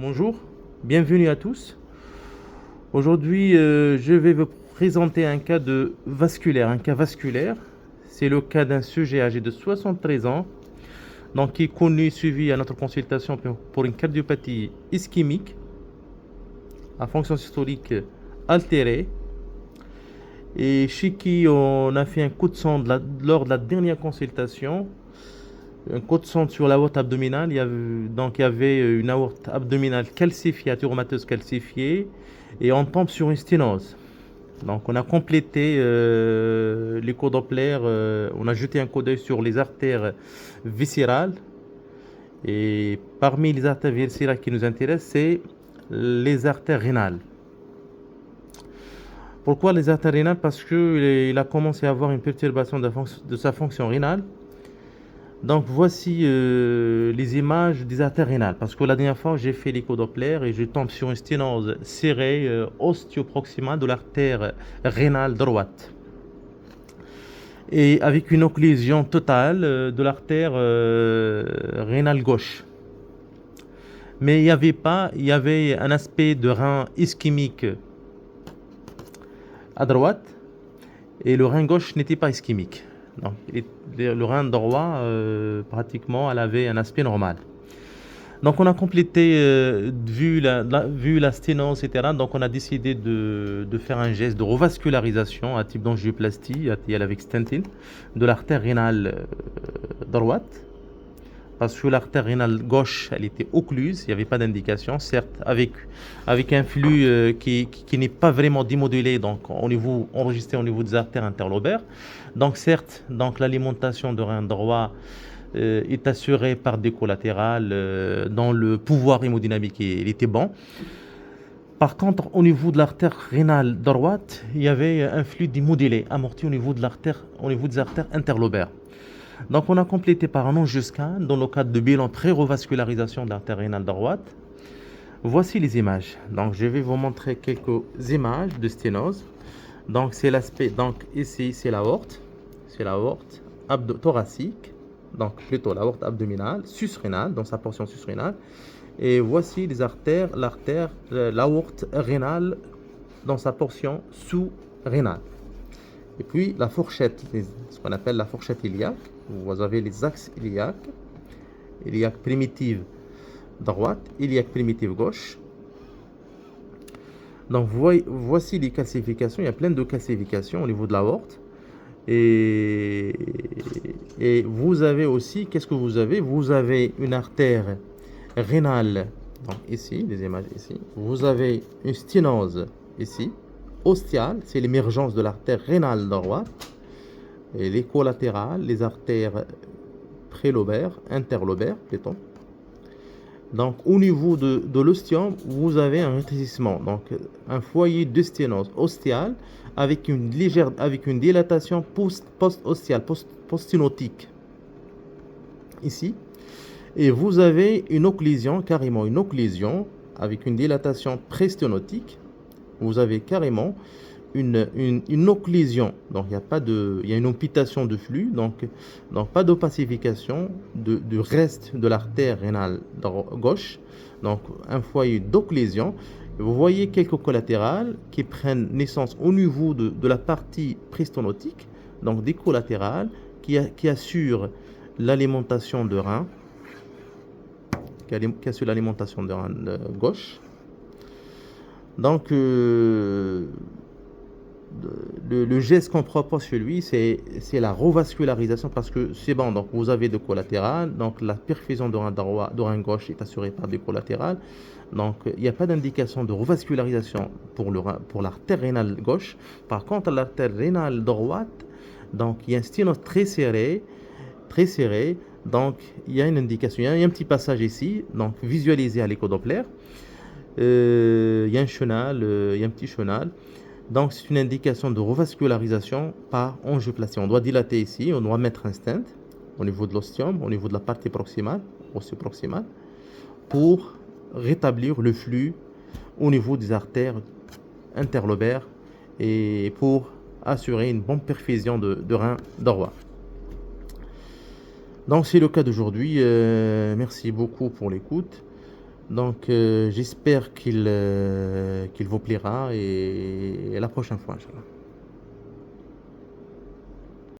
Bonjour, bienvenue à tous. Aujourd'hui, je vais vous présenter un cas vasculaire. C'est le cas d'un sujet âgé de 73 ans, donc qui est connu, suivi à notre consultation pour une cardiopathie ischémique à fonction systolique altérée et chez qui on a fait un coup de sonde lors de la dernière consultation. Un coup de sonde sur l'aorte abdominale. Il y avait une aorte abdominale calcifiée, athéromateuse calcifiée, et on tombe sur une sténose. Donc, on a complété l'écho Doppler, on a jeté un coup d'œil sur les artères viscérales. Et parmi les artères viscérales qui nous intéressent, c'est les artères rénales. Pourquoi les artères rénales? Parce qu'il a commencé à avoir une perturbation de sa fonction rénale. Donc voici les images des artères rénales. Parce que la dernière fois, j'ai fait l'écho Doppler et je tombe sur une sténose serrée osteo-proximale de l'artère rénale droite. Et avec une occlusion totale de l'artère rénale gauche. Mais il y avait un aspect de rein ischémique à droite et le rein gauche n'était pas ischémique. Donc, le rein droit, pratiquement, elle avait un aspect normal. Donc, on a complété, vu la sténose, etc. Donc, on a décidé de faire un geste de revascularisation à type d'angioplastie, avec stenting, de l'artère rénale droite. Parce que l'artère rénale gauche, elle était occluse, il n'y avait pas d'indication, certes, avec un flux qui n'est pas vraiment démodulé, donc enregistré au niveau des artères interlobaires. Donc, certes, donc, l'alimentation de rein droit est assurée par des collatérales dont le pouvoir hémodynamique il était bon. Par contre, au niveau de l'artère rénale droite, il y avait un flux démodulé, amorti au niveau des artères interlobaires. Donc, on a complété par un angioscan dans le cadre de bilan pré-revascularisation de l'artère rénale droite. Voici les images. Donc, je vais vous montrer quelques images de sténose. Donc, c'est l'aspect. Donc, ici, c'est l'aorte. C'est l'aorte thoracique. Donc, plutôt l'aorte abdominale, susrénale, dans sa portion susrénale. Et voici les artères, l'aorte rénale dans sa portion sous-rénale. Et puis la fourchette, ce qu'on appelle la fourchette iliaque. Vous avez les axes iliaque primitive droite, iliaque primitive gauche. Donc voici les calcifications, il y a plein de calcifications au niveau de l'aorte. Et vous avez aussi, qu'est-ce que vous avez? Vous avez une artère rénale, donc ici, les images ici. Vous avez une sténose ici. Ostiale, c'est l'émergence de l'artère rénale droite, et les collatérales, les artères prélobaires, interlobaires plutôt. Donc au niveau de l'ostium, vous avez un rétrécissement, donc un foyer de sténose ostiale avec une dilatation post-ostiale, post-sténotique ici. Et vous avez une occlusion, carrément une occlusion avec une dilatation pré-sténotique. Vous avez carrément une occlusion. Donc, il y a une amputation de flux, donc pas d'opacification du reste de l'artère rénale gauche. Donc, un foyer d'occlusion. Vous voyez quelques collatérales qui prennent naissance au niveau de la partie pré-sténotique, donc des collatérales qui assurent l'alimentation de rein, qui assure l'alimentation de rein gauche. Donc, le geste qu'on propose chez lui, c'est la revascularisation parce que c'est bon. Donc, vous avez de collatéral. Donc, la perfusion de rein gauche est assurée par des collatérales. Donc, il n'y a pas d'indication de revascularisation pour l'artère rénale gauche. Par contre, l'artère rénale droite, donc, il y a un sténose très serré. Donc, il y a une indication. Il y a un petit passage ici. Donc, visualisé à l'écho Doppler. Il y a un chenal, il y a un petit chenal. Donc, c'est une indication de revascularisation par angioplastie. On doit dilater ici, on doit mettre un stent au niveau de l'ostium, au niveau de la partie proximale, osseo-proximale, pour rétablir le flux au niveau des artères interlobaires et pour assurer une bonne perfusion de rein droit. Donc, c'est le cas d'aujourd'hui. Merci beaucoup pour l'écoute. Donc, j'espère qu'il vous plaira et à la prochaine fois, Inch'Allah.